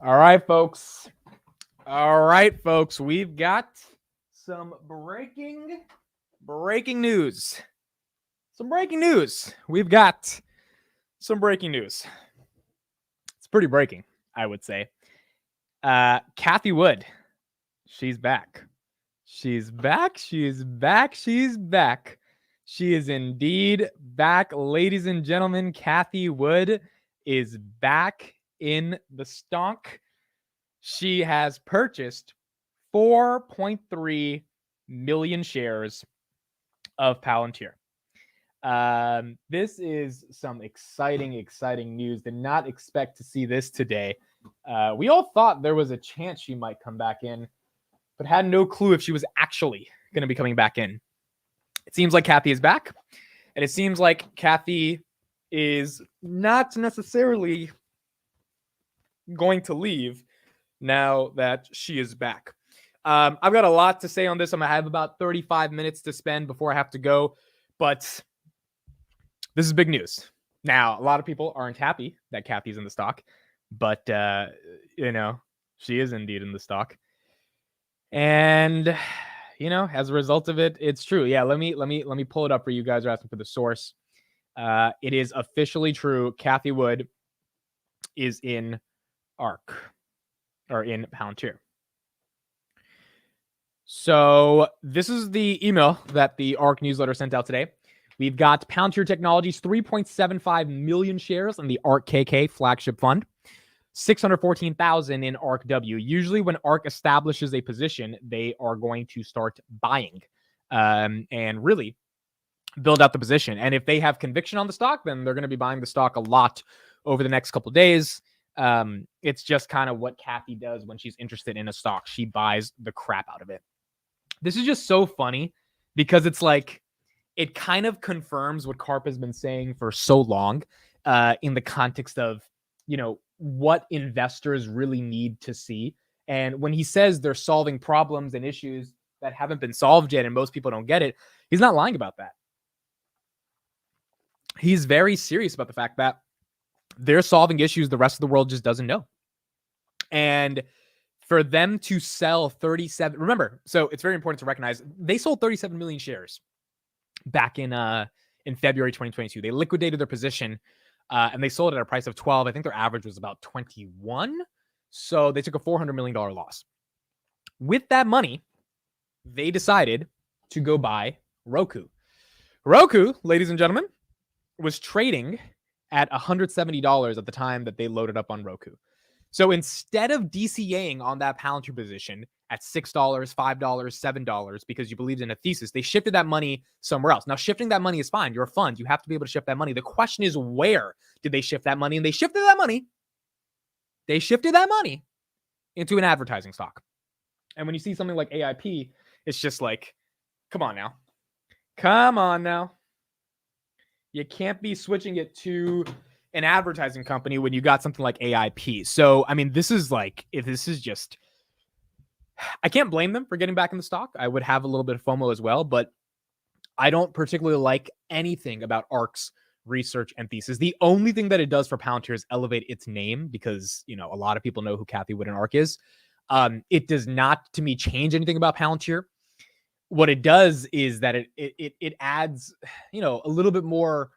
All right, folks. We've got some breaking news. We've got some breaking news. It's pretty breaking, I would say. Cathie Wood, she's back. She is indeed back, ladies and gentlemen. Cathie Wood is back in the stock. She has purchased 4.3 million shares of Palantir. This is some exciting news. Did not expect to see this today. We all thought there was a chance she might come back in, but had no clue if she was actually going to be coming back in. It seems like Cathie is back, and it seems like Cathie is not necessarily going to leave now that she is back. I've got a lot to say on this. I'm going to have about 35 minutes to spend before I have to go, but this is big news. Now, a lot of people aren't happy that Cathie's in the stock, but, she is indeed in the stock. And, as a result of it, it's true. Yeah, let me pull it up for you guys. Are asking for the source. It is officially true. Cathie Wood is in ARK. Or in Palantir. So this is the email that the ARK newsletter sent out today. We've got Palantir Technologies 3.75 million shares in the ARK KK flagship fund, 614,000 in ARK W. Usually when ARK establishes a position, they are going to start buying and really build out the position. And if they have conviction on the stock, then they're going to be buying the stock a lot over the next couple of days. It's just kind of what Cathie does when she's interested in a stock. She buys the crap out of it. This is just so funny because it's like, it kind of confirms what Karp has been saying for so long, in the context of, what investors really need to see. And when he says they're solving problems and issues that haven't been solved yet, and most people don't get it, he's not lying about that. He's very serious about the fact that they're solving issues the rest of the world just doesn't know. And for them to sell 37, remember, so it's very important to recognize they sold 37 million shares back in February 2022. They liquidated their position and they sold it at a price of 12. I think their average was about 21. So they took a $400 million loss. With that money, they decided to go buy Roku. Roku, ladies and gentlemen, was trading at $170 at the time that they loaded up on Roku. So instead of DCAing on that Palantir position at $6, $5, $7, because you believed in a thesis, they shifted that money somewhere else. Now, shifting that money is fine. You're a fund. You have to be able to shift that money. The question is, where did they shift that money? And they shifted that money into an advertising stock. And when you see something like AIP, it's just like, come on now. You can't be switching it to an advertising company when you got something like AIP. So, I mean, I can't blame them for getting back in the stock. I would have a little bit of FOMO as well, but I don't particularly like anything about ARK's research and thesis. The only thing that it does for Palantir is elevate its name because, a lot of people know who Cathie Wood and ARK is. It does not, to me, change anything about Palantir. What it does is that it adds, a little bit more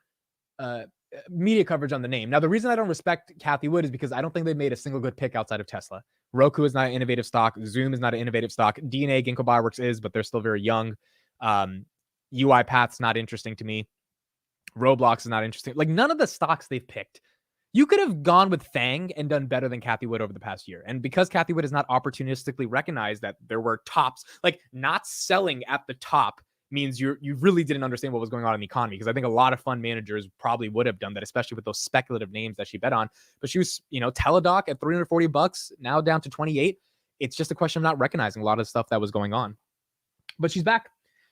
media coverage on the name. Now, the reason I don't respect Cathie Wood is because I don't think they've made a single good pick outside of Tesla. Roku is not an innovative stock. Zoom is not an innovative stock. DNA, Ginkgo Bioworks is, but they're still very young. UiPath's not interesting to me. Roblox is not interesting. Like, none of the stocks they've picked. You could have gone with Fang and done better than Cathie Wood over the past year. And because Cathie Wood has not opportunistically recognized that there were tops, like not selling at the top means you really didn't understand what was going on in the economy. Because I think a lot of fund managers probably would have done that, especially with those speculative names that she bet on. But she was, Teladoc at $340, now down to 28. It's just a question of not recognizing a lot of stuff that was going on. But she's back.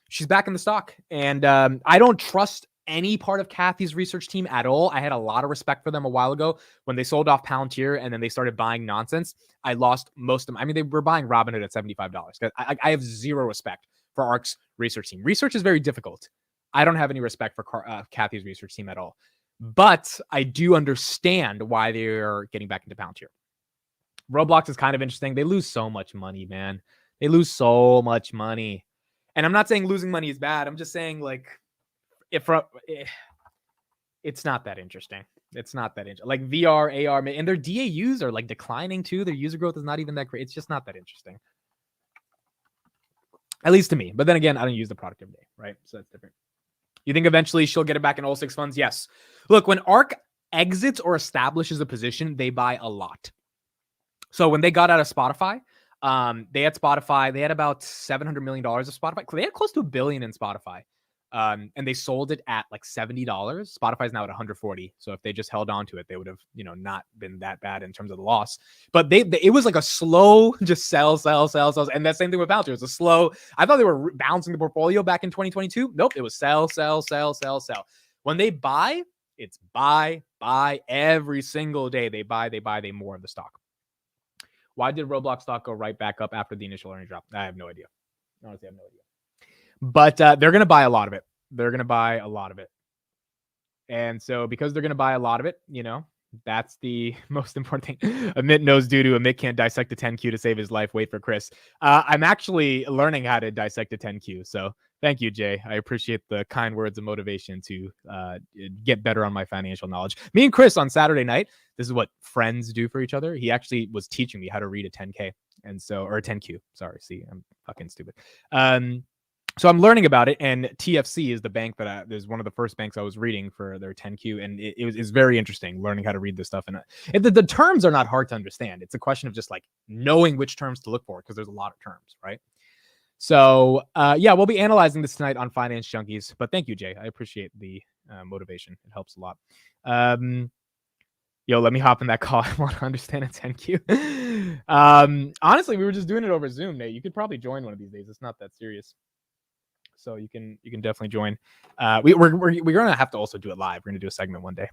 She's back in the stock. And I don't trust any part of Cathie's research team at all. I had a lot of respect for them a while ago when they sold off Palantir and then they started buying nonsense. I lost most of them. I mean, they were buying Robinhood at $75. I have zero respect for ARK's research team. Research is very difficult. I don't have any respect for Cathie's research team at all. But I do understand why they're getting back into Palantir. Roblox is kind of interesting. They lose so much money, man. They lose so much money. And I'm not saying losing money is bad. I'm just saying, like, it's not that interesting. It's not that interesting. Like VR, AR, and their DAUs are like declining too. Their user growth is not even that great. It's just not that interesting. At least to me. But then again, I don't use the product every day, right? So that's different. You think eventually she'll get it back in all 6 funds? Yes. Look, when ARK exits or establishes a position, they buy a lot. So when they got out of Spotify, they had Spotify. They had about $700 million of Spotify. They had close to $1 billion in Spotify. And they sold it at like $70. Spotify's now at $140. So if they just held on to it, they would have, not been that bad in terms of the loss. But it was like a slow, just sell. And that same thing with Palantir. It was a slow. I thought they were balancing the portfolio back in 2022. Nope, it was sell. When they buy, it's buy every single day. They buy more of the stock. Why did Roblox stock go right back up after the initial earnings drop? I have no idea. Honestly, I have no idea. But they're going to buy a lot of it. And so because they're going to buy a lot of it, that's the most important thing. Amit knows doo-doo. Amit can't dissect a 10Q to save his life. Wait for Chris. I'm actually learning how to dissect a 10Q. So thank you, Jay. I appreciate the kind words of motivation to get better on my financial knowledge. Me and Chris on Saturday night, this is what friends do for each other. He actually was teaching me how to read a 10K. And so, or a 10Q. Sorry. See, I'm fucking stupid. So I'm learning about it, and TFC is the bank that is one of the first banks I was reading for their 10Q, and it's very interesting learning how to read this stuff. And the terms are not hard to understand. It's a question of just like knowing which terms to look for because there's a lot of terms, right? So yeah, we'll be analyzing this tonight on Finance Junkies. But thank you, Jay. I appreciate the motivation. It helps a lot. Yo, let me hop in that call. I want to understand a 10Q. Honestly, we were just doing it over Zoom, Nate. You could probably join one of these days. It's not that serious. So you can definitely join. We're gonna have to also do it live. We're gonna do a segment one day.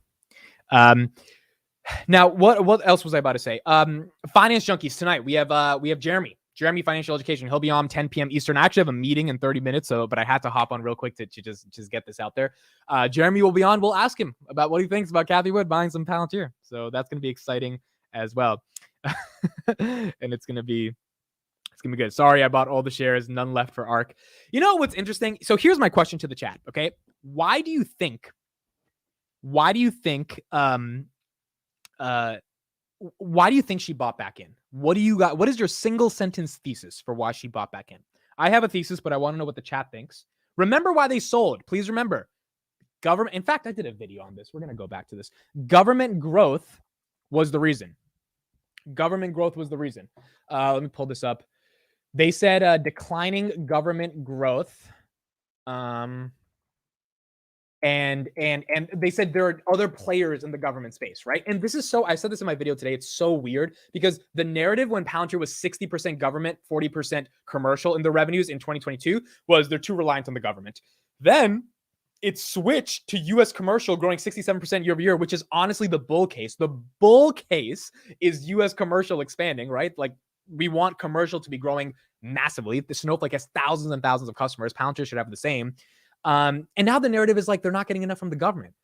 Now what else was I about to say? Finance Junkies tonight. We have Jeremy Financial Education. He'll be on 10 p.m. Eastern. I actually have a meeting in 30 minutes, but I had to hop on real quick to just get this out there. Jeremy will be on. We'll ask him about what he thinks about Cathie Wood buying some Palantir. So that's gonna be exciting as well. And it's gonna be good. Sorry, I bought all the shares, none left for ARK. You know what's interesting? So here's my question to the chat. Okay, why do you think she bought back in? What do you got? What is your single sentence thesis for why she bought back in? I have a thesis, but I want to know what the chat thinks. Remember why they sold. Please remember. Government. In fact, I did a video on this. We're gonna go back to this. Government growth was the reason. Let me pull this up. They said declining government growth, and they said there are other players in the government space, right? And this is so, I said this in my video today, it's so weird because the narrative when Palantir was 60% government, 40% commercial in the revenues in 2022 was they're too reliant on the government. Then it switched to U.S. commercial growing 67% year over year, which is honestly the bull case. The bull case is U.S. commercial expanding, right? Like, we want commercial to be growing massively. The Snowflake has thousands and thousands of customers. Palantir should have the same. And now the narrative is like they're not getting enough from the government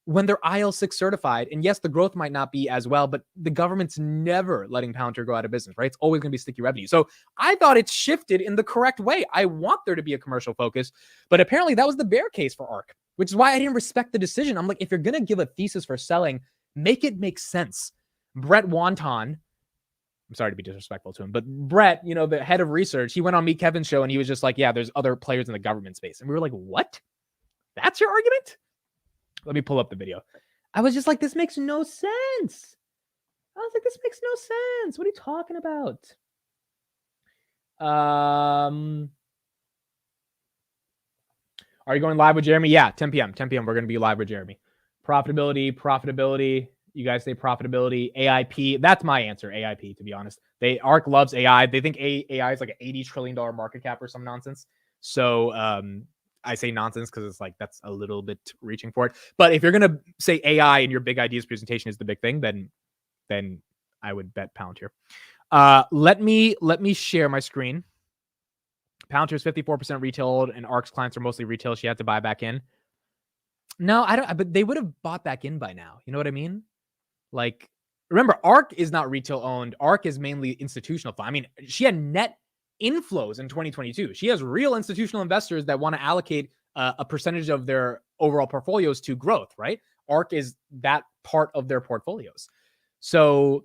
when they're IL6 certified. And yes, the growth might not be as well, but the government's never letting Palantir go out of business, right? It's always going to be sticky revenue. So I thought it's shifted in the correct way. I want there to be a commercial focus, but apparently that was the bear case for ARK, which is why I didn't respect the decision. I'm like, if you're going to give a thesis for selling, make it make sense. Brett Wanton, I'm sorry to be disrespectful to him, but Brett, the head of research, he went on Meet Kevin's show and he was just like, yeah, there's other players in the government space. And we were like, what? That's your argument? Let me pull up the video. I was just like, this makes no sense. I was like, this makes no sense. What are you talking about? Are you going live with Jeremy? Yeah, 10 p.m. We're going to be live with Jeremy. Profitability. You guys say profitability, AIP. That's my answer, AIP, to be honest. ARK loves AI. They think AI is like an $80 trillion market cap or some nonsense. So I say nonsense because it's like that's a little bit reaching for it. But if you're going to say AI and your big ideas presentation is the big thing, then I would bet Palantir. Let me share my screen. Palantir is 54% retail, and ARK's clients are mostly retail. She had to buy back in. No, I don't. But they would have bought back in by now. You know what I mean? Like, Remember, ARK is not retail owned. ARK is mainly institutional fund. I mean, she had net inflows in 2022. She has real institutional investors that want to allocate a percentage of their overall portfolios to growth, right? ARK is that part of their portfolios. So,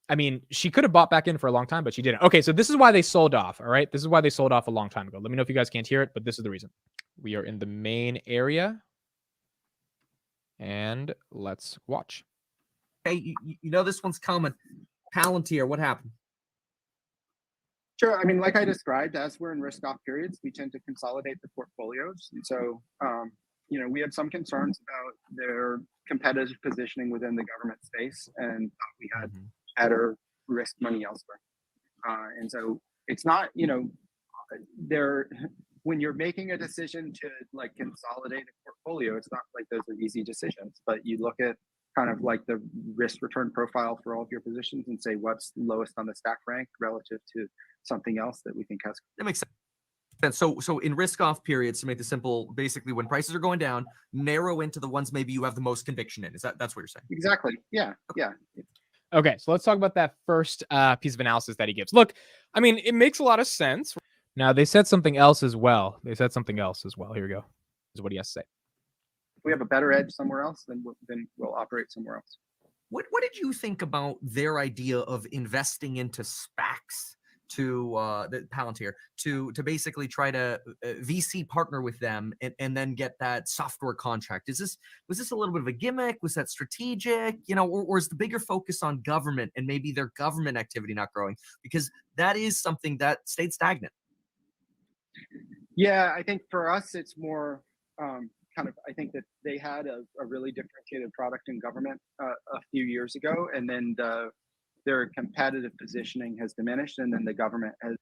I mean, she could have bought back in for a long time, but she didn't. Okay, so this is why they sold off, all right? This is why they sold off a long time ago. Let me know if you guys can't hear it, but this is the reason. We are in the main area, and let's watch. Hey, you know this one's coming. Palantir, what happened? Sure. I mean, like I described, as we're in risk-off periods, we tend to consolidate the portfolios. And so, we had some concerns about their competitive positioning within the government space, and thought we had better risk money elsewhere. And so it's not, when you're making a decision to like consolidate a portfolio, it's not like those are easy decisions, but you look at kind of like the risk return profile for all of your positions and say what's lowest on the stack rank relative to something else that we think has. That makes sense. So in risk off periods, to make this simple, basically when prices are going down, narrow into the ones maybe you have the most conviction in. That's what you're saying? Exactly. Yeah. Yeah. Okay, so let's talk about that first piece of analysis that he gives. Look, I mean, it makes a lot of sense. Now, they said something else as well. Here we go. This is what he has to say. If we have a better edge somewhere else, then we'll operate somewhere else. What did you think about their idea of investing into SPACs to the Palantir to basically try to VC partner with them and then get that software contract? Was this a little bit of a gimmick? Was that strategic? Or is the bigger focus on government and maybe their government activity not growing? Because that is something that stayed stagnant. Yeah, I think for us, it's more I think that they had a really differentiated product in government a few years ago, and then their competitive positioning has diminished, and then the government has.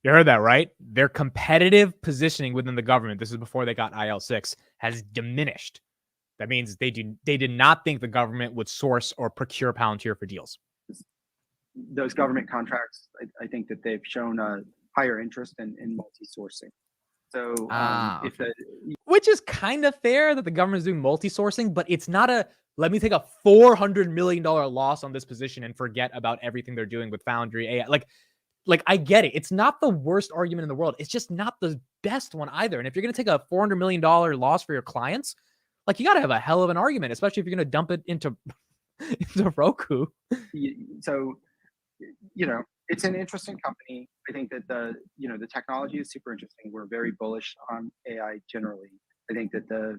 You heard that, right? Their competitive positioning within the government, this is before they got IL6, has diminished. That means they did not think the government would source or procure Palantir for deals. Those government contracts, I think that they've shown a higher interest in multi-sourcing. So which is kind of fair that the government is doing multi-sourcing, but it's not let me take a $400 million loss on this position and forget about everything they're doing with Foundry AI. Like I get it. It's not the worst argument in the world. It's just not the best one either. And if you're going to take a $400 million loss for your clients, like you got to have a hell of an argument, especially if you're going to dump it into Roku. So, it's an interesting company. I think that the technology is super interesting. We're very bullish on AI generally. I think that the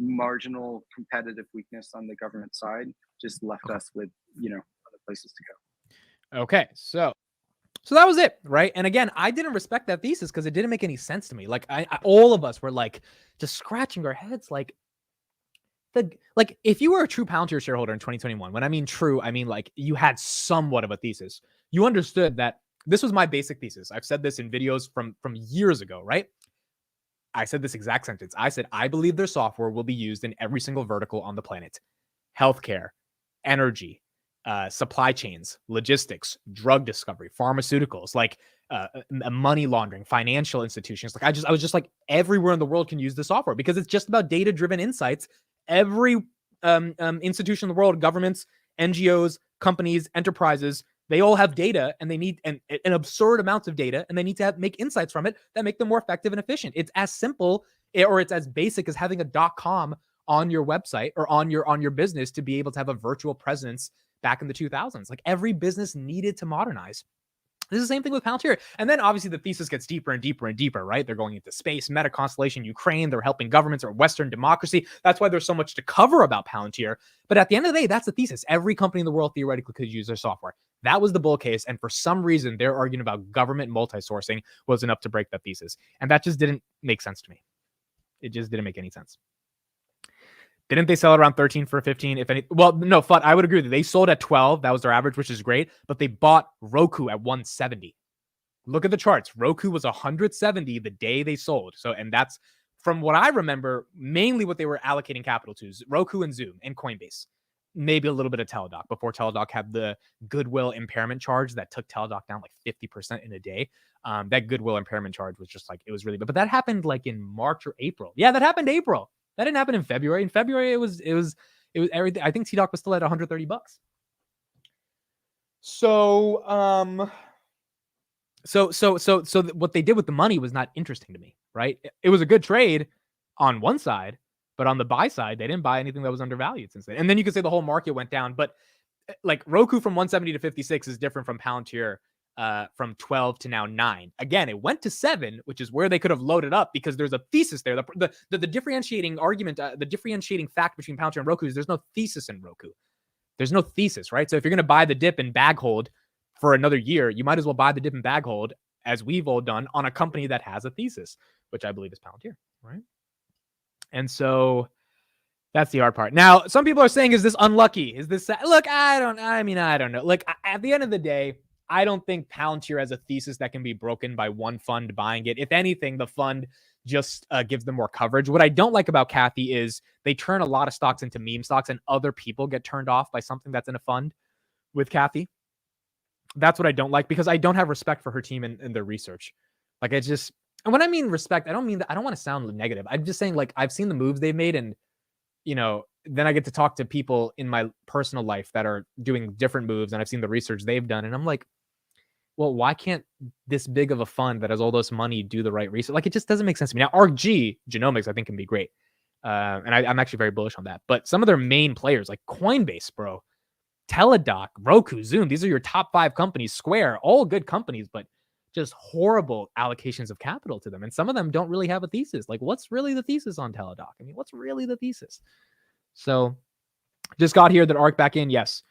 marginal competitive weakness on the government side just left us with, other places to go. Okay. So that was it, right? And again, I didn't respect that thesis because it didn't make any sense to me. Like all of us were like just scratching our heads like, if you were a true Palantir shareholder in 2021, when I mean true, I mean like you had somewhat of a thesis. You understood that this was my basic thesis. I've said this in videos from years ago, right? I said this exact sentence. I said, I believe their software will be used in every single vertical on the planet. Healthcare, energy, supply chains, logistics, drug discovery, pharmaceuticals, money laundering, financial institutions. I was just like, everywhere in the world can use the software because it's just about data-driven insights. Every institution in the world, governments, NGOs, companies, enterprises, they all have data and they need an absurd amounts of data, and they need to make insights from it that make them more effective and efficient. It's as simple or it's as basic as having a .com on your website or on your business to be able to have a virtual presence back in the 2000s. Like every business needed to modernize. This is the same thing with Palantir. And then obviously the thesis gets deeper and deeper and deeper, right? They're going into space, meta constellation, Ukraine. They're helping governments or Western democracy. That's why there's so much to cover about Palantir. But at the end of the day, that's the thesis. Every company in the world theoretically could use their software. That was the bull case. And for some reason, their argument about government multi-sourcing was enough to break that thesis. And that just didn't make sense to me. It just didn't make any sense. Didn't they sell around 13 for 15? If any, well, no, FUD, I would agree with you. They sold at 12. That was their average, which is great. But they bought Roku at 170. Look at the charts. Roku was 170 the day they sold. So, and that's from what I remember, mainly what they were allocating capital to is Roku and Zoom and Coinbase. Maybe a little bit of Teladoc before Teladoc had the goodwill impairment charge that took Teladoc down like 50% in a day. That goodwill impairment charge was just like, it was really bad. But that happened like in March or April. Yeah, that happened April. That didn't happen in February. In February, it was everything. I think T-Doc was still at $130. So, what they did with the money was not interesting to me, right? It was a good trade on one side, but on the buy side, they didn't buy anything that was undervalued since then. And then you could say the whole market went down, but like Roku from 170 to 56 is different from Palantir from 12 to now 9. Again, it went to 7, which is where they could have loaded up because there's a thesis there. The differentiating argument, the differentiating fact between Palantir and Roku is there's no thesis in Roku. There's no thesis, right? So if you're going to buy the dip and bag hold for another year, you might as well buy the dip and bag hold, as we've all done, on a company that has a thesis, which I believe is Palantir, right? And so that's the hard part. Now, some people are saying, is this unlucky? Is this, look, I don't know. Like, at the end of the day, I don't think Palantir has a thesis that can be broken by one fund buying it. If anything, the fund just gives them more coverage. What I don't like about Cathie is they turn a lot of stocks into meme stocks, and other people get turned off by something that's in a fund with Cathie. That's what I don't like, because I don't have respect for her team and their research. Like, it's just, and when I mean respect, I don't mean that, I don't want to sound negative. I'm just saying, like, I've seen the moves they've made, and then I get to talk to people in my personal life that are doing different moves, and I've seen the research they've done, and I'm like, well, why can't this big of a fund that has all this money do the right research? Like, it just doesn't make sense to me. Now, ArcG genomics, I think, can be great. And I'm actually very bullish on that. But some of their main players, like Coinbase, bro, Teladoc, Roku, Zoom, these are your top 5 companies. Square, all good companies, but just horrible allocations of capital to them. And some of them don't really have a thesis. Like, what's really the thesis on Teladoc? I mean, what's really the thesis? So just got here that ARC back in. Yes.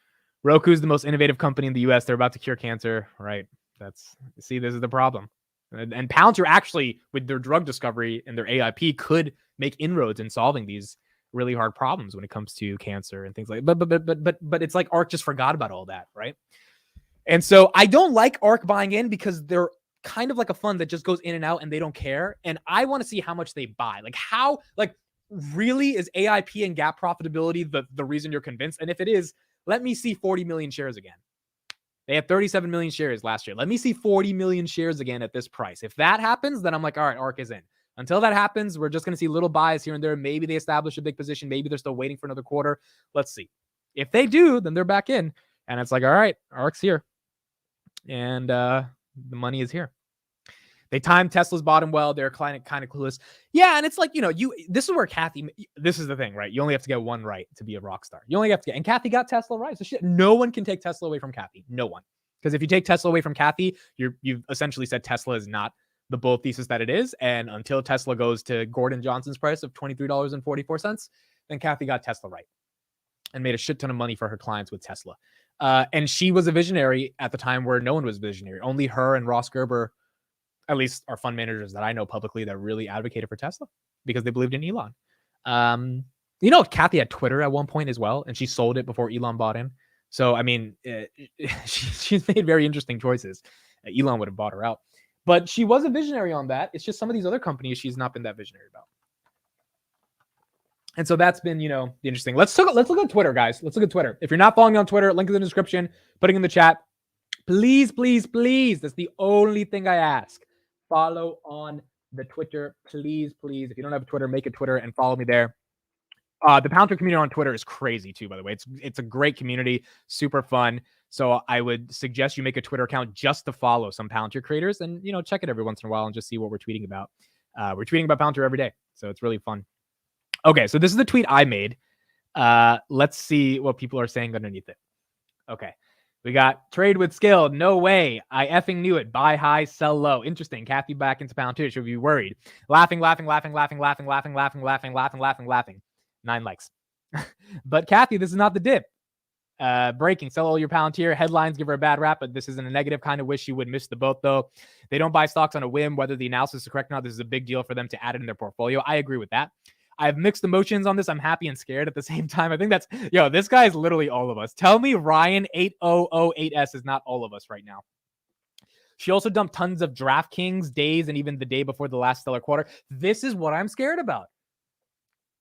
Roku is the most innovative company in the US. They're about to cure cancer, right? This is the problem. And Palantir actually, with their drug discovery and their AIP, could make inroads in solving these really hard problems when it comes to cancer and things like that. But it's like ARC just forgot about all that, right? And so I don't like ARC buying in, because they're kind of like a fund that just goes in and out and they don't care. And I want to see how much they buy. Like, how, like, really is AIP and gap profitability the reason you're convinced? And if it is, let me see 40 million shares again. They had 37 million shares last year. Let me see 40 million shares again at this price. If that happens, then I'm like, all right, ARC is in. Until that happens, we're just going to see little buys here and there. Maybe they establish a big position. Maybe they're still waiting for another quarter. Let's see. If they do, then they're back in. And it's like, all right, ARC's here. And the money is here. They timed Tesla's bottom well. They're kind of clueless. Yeah, and it's like, this is where Cathie, this is the thing, right? You only have to get one right to be a rock star. You only have to get, and Cathie got Tesla right. So shit, no one can take Tesla away from Cathie. No one. Because if you take Tesla away from Cathie, you've essentially said Tesla is not the bull thesis that it is. And until Tesla goes to Gordon Johnson's price of $23.44, then Cathie got Tesla right and made a shit ton of money for her clients with Tesla. And she was a visionary at the time where no one was visionary. Only her and Ross Gerber, at least, are fund managers that I know publicly, that really advocated for Tesla because they believed in Elon. Cathie had Twitter at one point as well, and she sold it before Elon bought in. So, I mean, she's made very interesting choices. Elon would have bought her out. But she was a visionary on that. It's just some of these other companies she's not been that visionary about. And so that's been, the interesting. Let's look at Twitter, guys. Let's look at Twitter. If you're not following me on Twitter, link in the description, putting in the chat. Please, please, please. That's the only thing I ask. Follow on the Twitter, please, please. If you don't have a Twitter, make a Twitter and follow me there. The Palantir community on Twitter is crazy too, by the way. It's a great community, super fun. So I would suggest you make a Twitter account just to follow some Palantir creators and, check it every once in a while and just see what we're tweeting about. We're tweeting about Palantir every day, so it's really fun. Okay, so this is the tweet I made. Let's see what people are saying underneath it. Okay. We got trade with skill. No way. I effing knew it. Buy high, sell low. Interesting. Cathie back into Palantir. Should be worried. Laughing. 9 likes. But Cathie, this is not the dip. Breaking. Sell all your Palantir. Headlines give her a bad rap, but this isn't a negative. Kind of wish she would miss the boat, though. They don't buy stocks on a whim. Whether the analysis is correct or not, this is a big deal for them to add it in their portfolio. I agree with that. I have mixed emotions on this. I'm happy and scared at the same time. I think that's, this guy is literally all of us. Tell me Ryan 8008S is not all of us right now. She also dumped tons of DraftKings days and even the day before the last stellar quarter. This is what I'm scared about.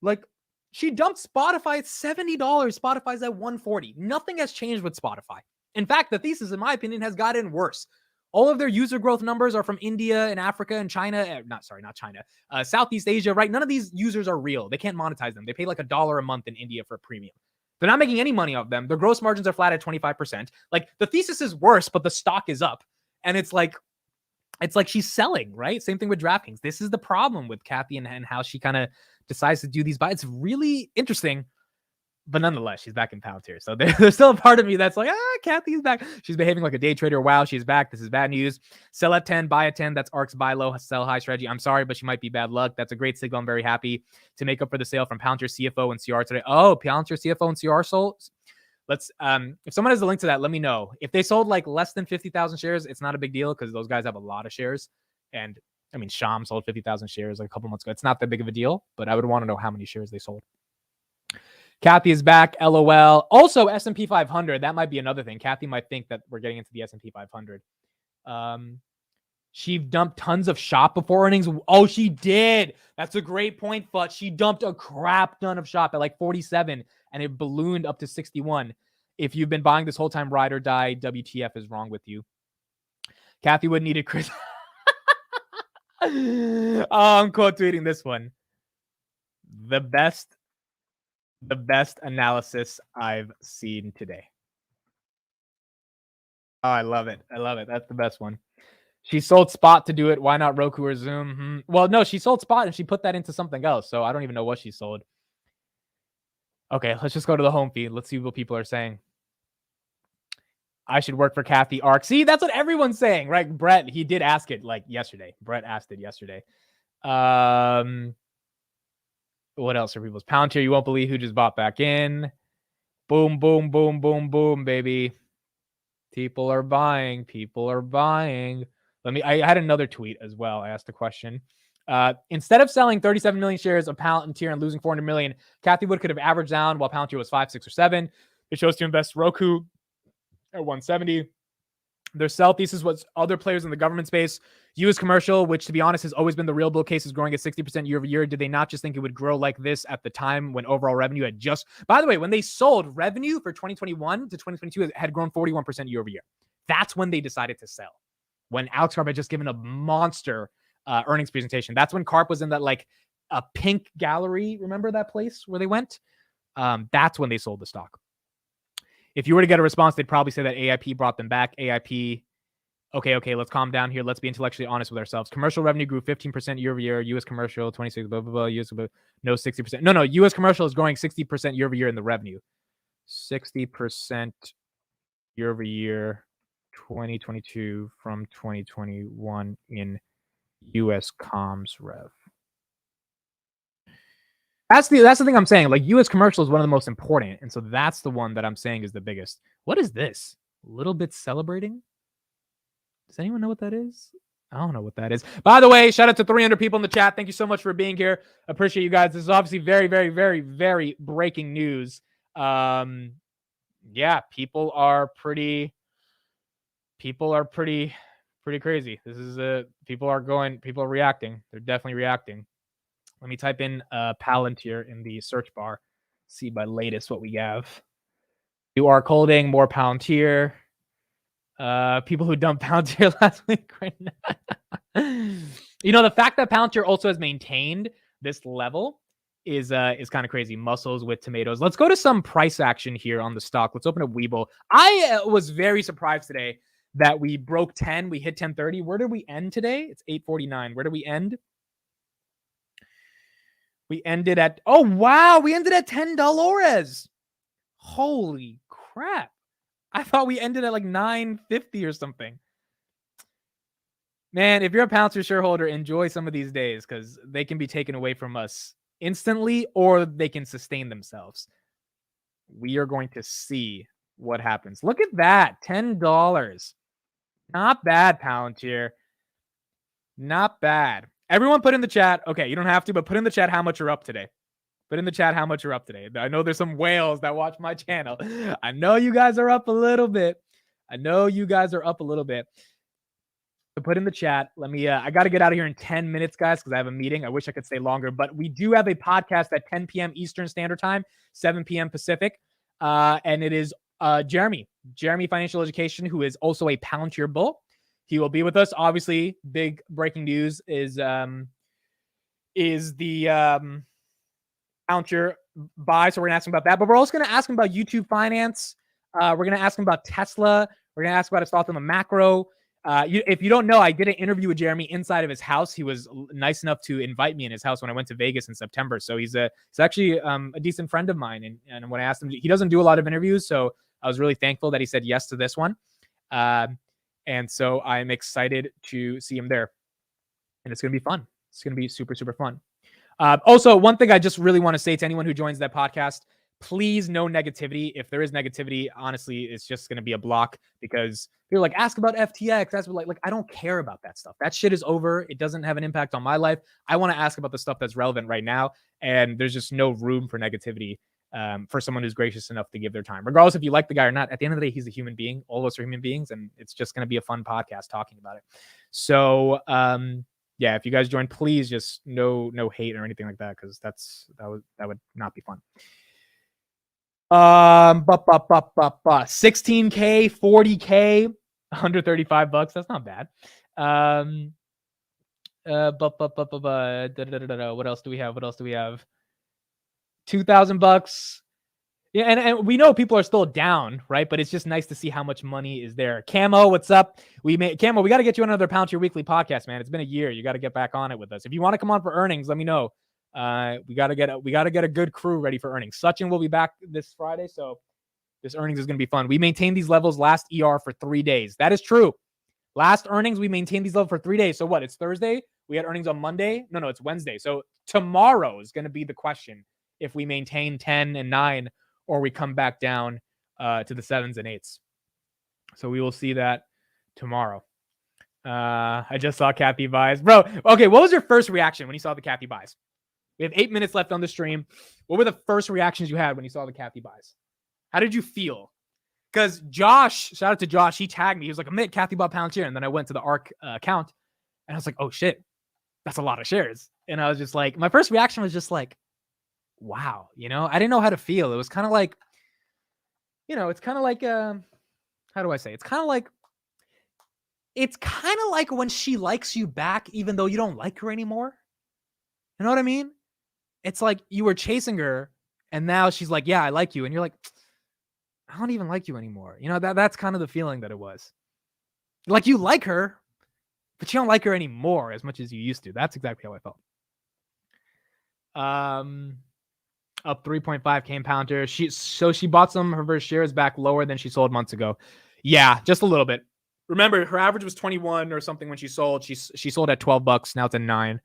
Like, she dumped Spotify at $70. Spotify's at $140. Nothing has changed with Spotify. In fact, the thesis, in my opinion, has gotten worse. All of their user growth numbers are from India and Africa and China. Not China. Southeast Asia, right? None of these users are real. They can't monetize them. They pay like $1 a month in India for a premium. They're not making any money off them. Their gross margins are flat at 25%. Like, the thesis is worse, but the stock is up. And it's like she's selling, right? Same thing with DraftKings. This is the problem with Cathie and how she kind of decides to do these buys. It's really interesting. But nonetheless, she's back in Palantir. So there's still a part of me that's like, Cathie's back. She's behaving like a day trader. Wow, she's back. This is bad news. Sell at 10, buy at 10. That's ARK's buy low, sell high strategy. I'm sorry, but she might be bad luck. That's a great signal. I'm very happy to make up for the sale from Palantir CFO and CR today. Oh, Palantir CFO and CR sold. Let's, if someone has a link to that, let me know. If they sold like less than 50,000 shares, it's not a big deal because those guys have a lot of shares. And I mean, Sham sold 50,000 shares like a couple months ago. It's not that big of a deal, but I would want to know how many shares they sold. Cathie is back. LOL. Also, S&P 500. That might be another thing. Cathie might think that we're getting into the S&P 500. She dumped tons of shop before earnings. Oh, she did. That's a great point, but she dumped a crap ton of shop at like 47, and it ballooned up to 61. If you've been buying this whole time, ride or die, WTF is wrong with you. Cathie would need a Chris. I'm quote tweeting this one. The best analysis I've seen today. Oh, I love it. That's the best one. She sold Spot to do it. Why not Roku or Zoom? Well, no, she sold Spot and she put that into something else. So I don't even know what she sold. Okay, let's just go to the home feed. Let's see what people are saying. I should work for Cathie ARK. See, that's what everyone's saying, right? Brett, he did ask it like yesterday. Brett asked it yesterday. What else are people's? Palantir, you won't believe who just bought back in. Boom, boom, boom, boom, boom, baby. People are buying. I had another tweet as well. I asked a question. Instead of selling 37 million shares of Palantir and losing 400 million, Cathie Wood could have averaged down while Palantir was 5, 6, or 7. It chose to invest Roku at 170. Their sell thesis was other players in the government space. U.S. commercial, which to be honest has always been the real bull case, is growing at 60% year over year. Did they not just think it would grow like this at the time when overall revenue had just... By the way, when they sold, revenue for 2021 to 2022 had grown 41% year over year. That's when they decided to sell. When Alex Karp had just given a monster earnings presentation. That's when Karp was in that like a pink gallery. Remember that place where they went? That's when they sold the stock. If you were to get a response, they'd probably say that AIP brought them back. AIP, okay, let's calm down here. Let's be intellectually honest with ourselves. Commercial revenue grew 15% year over year. U.S. commercial, 26, blah, blah, blah. U.S. No, 60%. No, U.S. commercial is growing 60% year over year in the revenue. 60% year over year, 2022 from 2021 in U.S. comms rev. That's the thing I'm saying. Like, U.S. commercial is one of the most important, and so that's the one that I'm saying is the biggest. What is this? Little bit celebrating? Does anyone know what that is? I don't know what that is. By the way, shout out to 300 people in the chat. Thank you so much for being here. Appreciate you guys. This is obviously very, very, very, very breaking news. Yeah, people are pretty crazy. This is people are reacting. They're definitely reacting. Let me type in Palantir in the search bar. See by latest what we have. You are holding more Palantir. People who dumped Palantir last week right now. You know, the fact that Palantir also has maintained this level is kind of crazy. Muscles with tomatoes. Let's go to some price action here on the stock. Let's open up Webull. I was very surprised today that we broke 10. We hit 1030. Where did we end today? It's 849. Where did we end? We ended at, oh, wow. We ended at $10. Holy crap. I thought we ended at like 950 or something. Man, if you're a Palantir shareholder, enjoy some of these days because they can be taken away from us instantly or they can sustain themselves. We are going to see what happens. Look at that. $10. Not bad, Palantir. Not bad. Everyone put in the chat. Okay, you don't have to, but put in the chat how much you're up today. Put in the chat how much you're up today. I know there's some whales that watch my channel. I know you guys are up a little bit. So put in the chat. Let me, I got to get out of here in 10 minutes, guys, because I have a meeting. I wish I could stay longer, but we do have a podcast at 10 p.m. Eastern Standard Time, 7 p.m. Pacific. And it is Jeremy Financial Education, who is also a Palantir bull. He will be with us. Obviously, big breaking news is the Palantir buy, so we're gonna ask him about that. But we're also gonna ask him about YouTube finance. We're gonna ask him about Tesla. We're gonna ask about his thoughts on the macro. If you don't know, I did an interview with Jeremy inside of his house. He was nice enough to invite me in his house when I went to Vegas in September. So he's actually a decent friend of mine. And when I asked him, he doesn't do a lot of interviews, so I was really thankful that he said yes to this one. And so I'm excited to see him there, and it's gonna be fun. It's gonna be super, super fun. Also, one thing I just really want to say to anyone who joins that podcast, please, no negativity. If there is negativity, honestly, it's just going to be a block, because you're like, ask about FTX. That's what, like, I don't care about that stuff. That shit is over. It doesn't have an impact on my life. I want to ask about the stuff that's relevant right now. And there's just no room for negativity for someone who's gracious enough to give their time, regardless if you like the guy or not. At the end of the day, he's a human being. All of us are human beings, and it's just going to be a fun podcast talking about it. So, yeah, if you guys join, please just no hate or anything like that, because that would not be fun. 16K, 40K, $135. That's not bad. What else do we have? 2,000 bucks. Yeah, and we know people are still down, right? But it's just nice to see how much money is there. Camo, what's up? Camo, we got to get you on another Palantir Weekly podcast, man. It's been a year. You got to get back on it with us. If you want to come on for earnings, let me know. We got to get a good crew ready for earnings. Sachin will be back this Friday, so this earnings is going to be fun. We maintained these levels last ER for 3 days. That is true. Last earnings, we maintained these levels for 3 days. So what? It's Thursday. We had earnings on Monday. No, it's Wednesday. So tomorrow is going to be the question if we maintain 10 and 9 or we come back down to the 7s and 8s. So we will see that tomorrow. I just saw Cathie buys. Bro, okay, what was your first reaction when you saw the Cathie buys? We have 8 minutes left on the stream. What were the first reactions you had when you saw the Cathie buys? How did you feel? Because Josh, shout out to Josh, he tagged me. He was like, Amit, Cathie bought Palantir. And then I went to the ARC account, and I was like, oh shit, that's a lot of shares. And I was just like, my first reaction was just like, wow, I didn't know how to feel. It was kind of like, it's kind of like, how do I say? It's kind of like when she likes you back, even though you don't like her anymore. You know what I mean? It's like you were chasing her, and now she's like, yeah, I like you. And you're like, I don't even like you anymore. That's kind of the feeling that it was. Like, you like her, but you don't like her anymore as much as you used to. That's exactly how I felt. Up 3.5K in Palantir. She bought some of her shares back lower than she sold months ago. Yeah, just a little bit. Remember, her average was 21 or something when she sold. She sold at $12. Now it's at 9.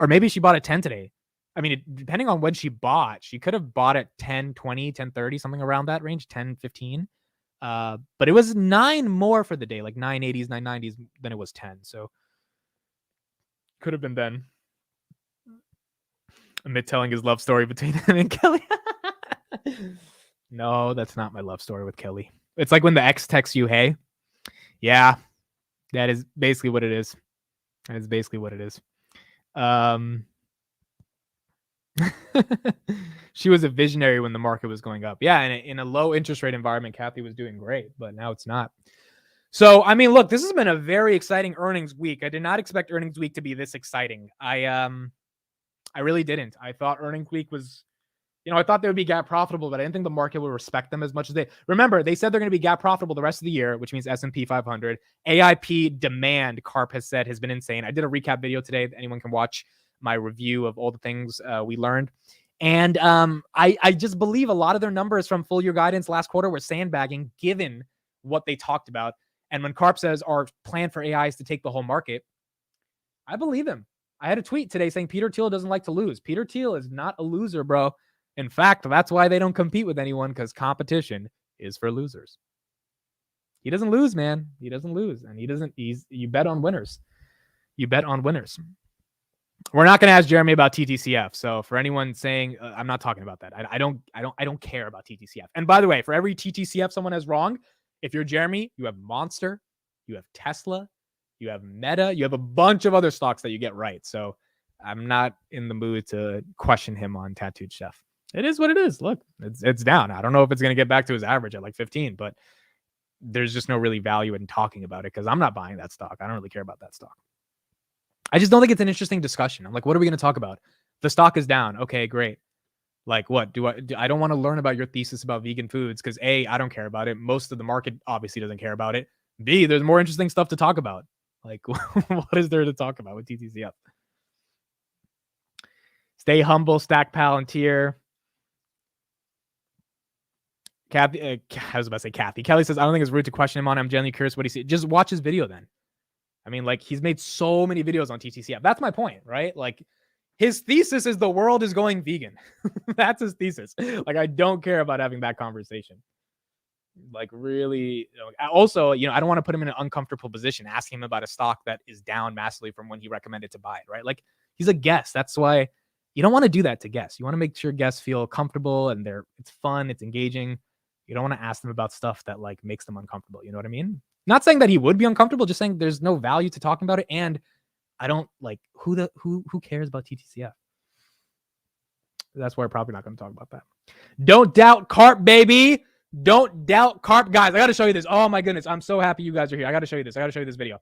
Or maybe she bought at 10 today. I mean, depending on when she bought, she could have bought at 10, 20, 10, 30, something around that range, 10, 15. But it was 9 more for the day, like 980s, 990s than it was 10. So could have been then. Amit telling his love story between him and Kelly. No, that's not my love story with Kelly. It's like when the ex texts you, hey. Yeah, that is basically what it is. That is basically what it is. She was a visionary when the market was going up. Yeah, and in a low interest rate environment, Cathie was doing great, but now it's not. So, I mean, look, this has been a very exciting earnings week. I did not expect earnings week to be this exciting. I really didn't. I thought earnings week was, I thought they would be gap profitable, but I didn't think the market would respect them as much as they. Remember, they said they're going to be gap profitable the rest of the year, which means S&P 500. AIP demand, Carp has said, has been insane. I did a recap video today that anyone can watch my review of all the things we learned. And I just believe a lot of their numbers from full year guidance last quarter were sandbagging, given what they talked about. And when Carp says our plan for AI is to take the whole market, I believe him. I had a tweet today saying Peter Thiel doesn't like to lose. Peter Thiel is not a loser, bro. In fact, that's why they don't compete with anyone, because competition is for losers. He doesn't lose, man. He doesn't lose. And you bet on winners. You bet on winners. We're not going to ask Jeremy about TTCF. So for anyone saying, I'm not talking about that. I don't care about TTCF. And by the way, for every TTCF someone has wrong, if you're Jeremy, you have Monster, you have Tesla, you have Meta, you have a bunch of other stocks that you get right. So I'm not in the mood to question him on Tattooed Chef. It is what it is. Look, it's down. I don't know if it's going to get back to his average at like 15, but there's just no really value in talking about it because I'm not buying that stock. I don't really care about that stock. I just don't think it's an interesting discussion. I'm like, what are we going to talk about? The stock is down. Okay, great. Like, what I don't want to learn about your thesis about vegan foods because A, I don't care about it. Most of the market obviously doesn't care about it. B, there's more interesting stuff to talk about. Like, what is there to talk about with TTCF? Stay humble, stack Palantir. Cathie, I was about to say Cathie. Kelly says, I don't think it's rude to question him on. I'm genuinely curious what he sees. Just watch his video then. I mean, like, he's made so many videos on TTCF. That's my point, right? Like, his thesis is the world is going vegan. That's his thesis. Like, I don't care about having that conversation. Like, really. Also, I don't want to put him in an uncomfortable position, asking him about a stock that is down massively from when he recommended to buy it, right? Like, he's a guest. That's why you don't want to do that to guests. You want to make sure guests feel comfortable and it's fun, it's engaging. You don't want to ask them about stuff that like makes them uncomfortable. You know what I mean? Not saying that he would be uncomfortable, just saying there's no value to talking about it. And I don't like who cares about TTCF? That's why we're probably not going to talk about that. Don't doubt carp, baby. Don't doubt carp, guys. I got to show you this. Oh my goodness. I'm so happy you guys are here. I got to show you this. I got to show you this video.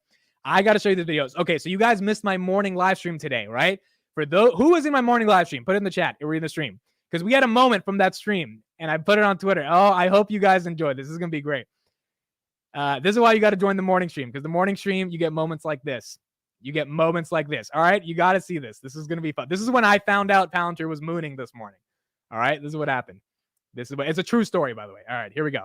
Okay. So you guys missed my morning live stream today, right? For those who was in my morning live stream, put it in the chat. We're in the stream because we had a moment from that stream and I put it on Twitter. Oh, I hope you guys enjoyed this. This is going to be great. This is why you got to join the morning stream, because the morning stream, you get moments like this. All right. You got to see this. This is going to be fun. This is when I found out Palantir was mooning this morning. All right. This is what happened. It's a true story, by the way. All right, here we go.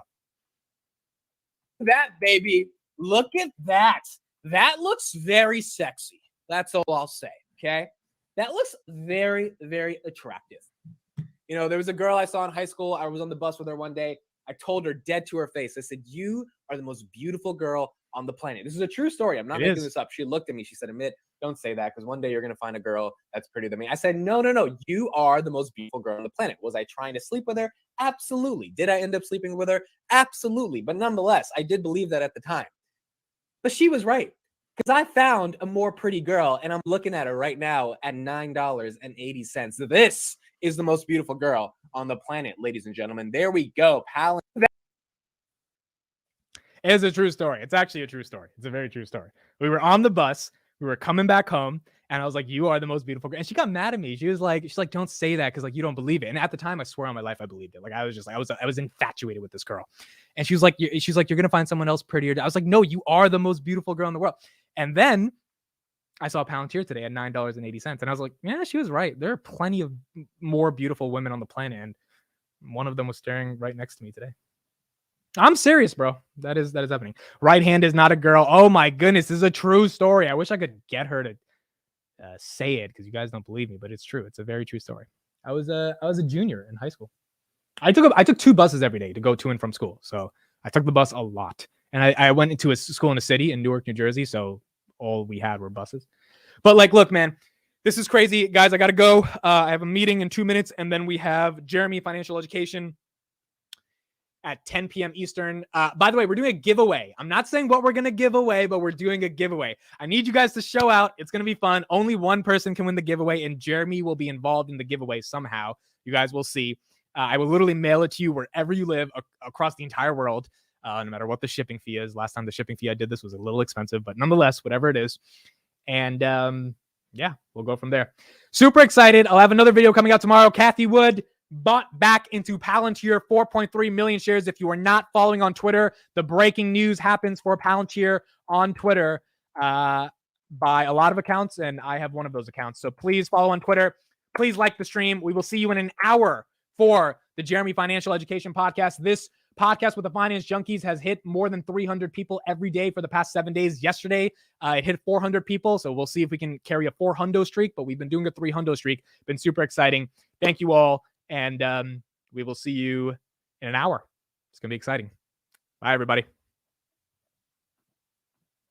That, baby. Look at that. That looks very sexy. That's all I'll say. Okay. That looks very, very attractive. There was a girl I saw in high school. I was on the bus with her one day. I told her dead to her face. I said, you are the most beautiful girl on the planet. This is a true story. I'm not making this up. She looked at me. She said, Amit, don't say that, because one day you're going to find a girl that's prettier than me. I said, no. You are the most beautiful girl on the planet. Was I trying to sleep with her? Absolutely. Did I end up sleeping with her? Absolutely. But nonetheless, I did believe that at the time. But she was right, because I found a more pretty girl, and I'm looking at her right now at $9.80. This is the most beautiful girl on the planet, ladies and gentlemen. There we go. It is a true story. It's actually a true story. It's a very true story. We were on the bus. We were coming back home, and I was like, you are the most beautiful girl. And she got mad at me. She's like, don't say that, because like you don't believe it. And at the time, I swear on my life, I believed it. Like I was infatuated with this girl. And she was like, you're gonna find someone else prettier. I was like, no, you are the most beautiful girl in the world. And then I saw Palantir today at $9.80. And I was like, yeah, she was right. There are plenty of more beautiful women on the planet. And one of them was staring right next to me today. I'm serious, bro. That is happening. Right hand is not a girl. Oh my goodness. This is a true story. I wish I could get her to say it, because you guys don't believe me, but it's true. It's a very true story. I was a junior in high school. I took 2 buses every day to go to and from school. So I took the bus a lot. And I went into a school in a city in Newark, New Jersey. So all we had were buses. But like, look, man, this is crazy. Guys, I got to go. I have a meeting in 2 minutes. And then we have Jeremy Financial Education at 10 p.m. Eastern. By the way, we're doing a giveaway. I'm not saying what we're going to give away, but we're doing a giveaway. I need you guys to show out. It's going to be fun. Only one person can win the giveaway, and Jeremy will be involved in the giveaway somehow. You guys will see. I will literally mail it to you wherever you live across the entire world, no matter what the shipping fee is. Last time the shipping fee I did this was a little expensive, but nonetheless, whatever it is. And yeah, we'll go from there. Super excited. I'll have another video coming out tomorrow. Cathie Wood bought back into Palantir 4.3 million shares. If you are not following on Twitter, the breaking news happens for Palantir on Twitter by a lot of accounts, and I have one of those accounts. So please follow on Twitter. Please like the stream. We will see you in an hour for the Jeremy Financial Education Podcast. This podcast with the Finance Junkies has hit more than 300 people every day for the past 7 days. Yesterday, it hit 400 people. So we'll see if we can carry a 400 streak, but we've been doing a 300 streak. Been super exciting. Thank you all. And we will see you in an hour. It's going to be exciting. Bye, everybody.